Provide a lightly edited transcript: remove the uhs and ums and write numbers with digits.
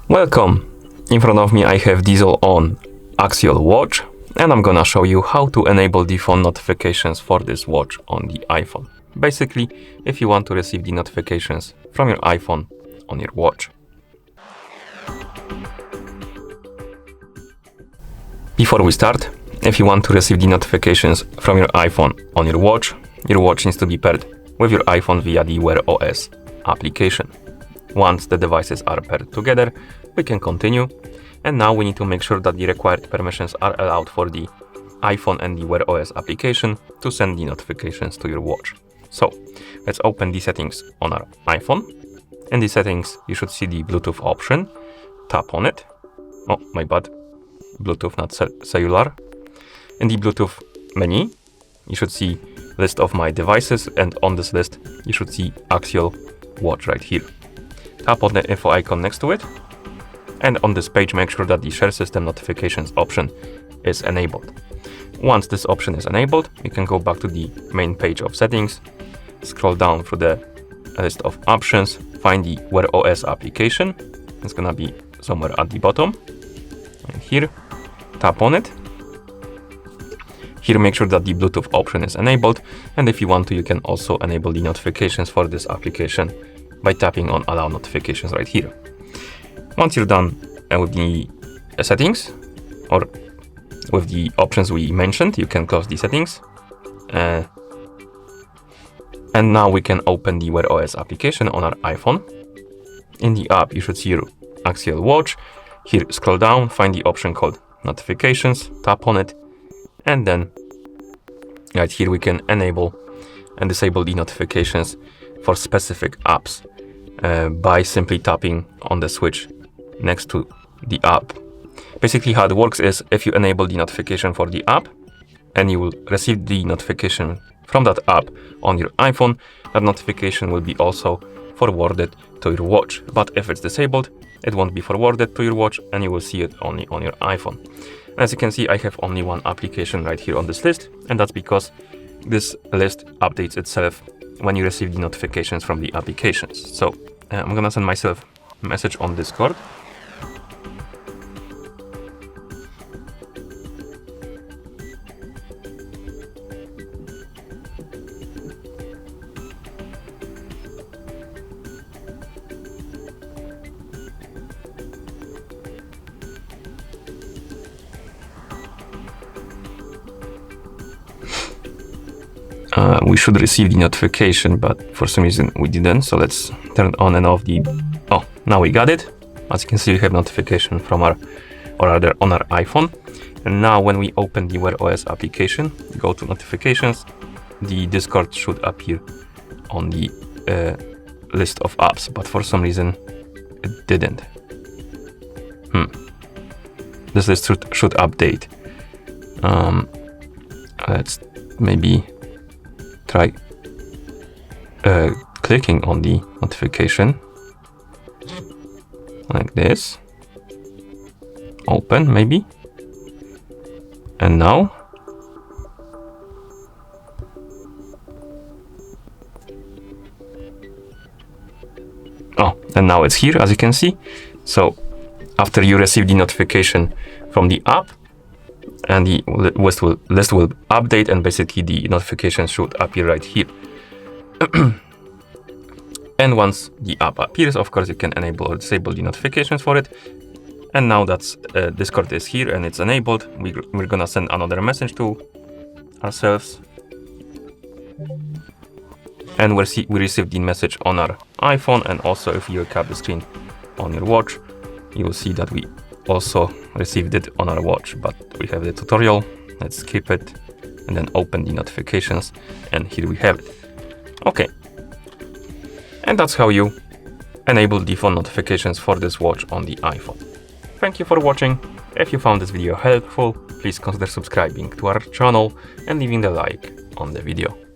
Welcome! In front of me I have DIESEL On Axial watch, and I'm gonna show you how to enable the phone notifications for this watch on the iPhone. Basically, if you want to receive the notifications from your iPhone on your watch. Before we start, if you want to receive the notifications from your iPhone on your watch needs to be paired with your iPhone via the Wear OS application. Once the devices are paired together, we can continue. And now we need to make sure that the required permissions are allowed for the iPhone and the Wear OS application to send the notifications to your watch. So let's open the settings on our iPhone. In the settings, you should see the Bluetooth option. Tap on it. Oh, my bad. Bluetooth, not cellular. In the Bluetooth menu, you should see list of my devices, and on this list, you should see Axial watch right here. Tap on the info icon next to it, and on this page make sure that the share system notifications option is enabled. Once this option is enabled, you can go back to the main page of settings, scroll down through the list of options, find the Wear OS application. It's gonna be somewhere at the bottom, and here, tap on it. Here make sure that the Bluetooth option is enabled, and if you want to, you can also enable the notifications for this application by tapping on Allow Notifications right here. Once you're done with the settings, or with the options we mentioned, you can close the settings. And now we can open the Wear OS application on our iPhone. In the app, you should see your Axial watch. Here, scroll down, find the option called Notifications, tap on it, and then right here we can enable and disable the notifications for specific apps by simply tapping on the switch next to the app. Basically how it works is, if you enable the notification for the app and you will receive the notification from that app on your iPhone, that notification will be also forwarded to your watch. But if it's disabled, it won't be forwarded to your watch and you will see it only on your iPhone. As you can see, I have only one application right here on this list, and that's because this list updates itself when you receive the notifications from the applications. So I'm gonna send myself a message on Discord. We should receive the notification, but for some reason we didn't. So let's turn on and off the... Oh, now we got it. As you can see, we have notification from our, or rather on our iPhone. And now when we open the Wear OS application, go to notifications, the Discord should appear on the list of apps, but for some reason it didn't. This list should update. Let's maybe try clicking on the notification like this. Open maybe. And now and now it's here, as you can see. So after you receive the notification from the app, and the list will update, and basically the notifications should appear right here. And once the app appears, of course, you can enable or disable the notifications for it. And now that's Discord is here and it's enabled. We're gonna send another message to ourselves. And we received the message on our iPhone, and also if you recap the screen on your watch, you will see that we also received it on our watch, but we have the tutorial. Let's skip it and then open the notifications, and here we have it. Okay, and that's how you enable the phone notifications for this watch on the iPhone. Thank you for watching. If you found this video helpful, please consider subscribing to our channel and leaving a like on the video.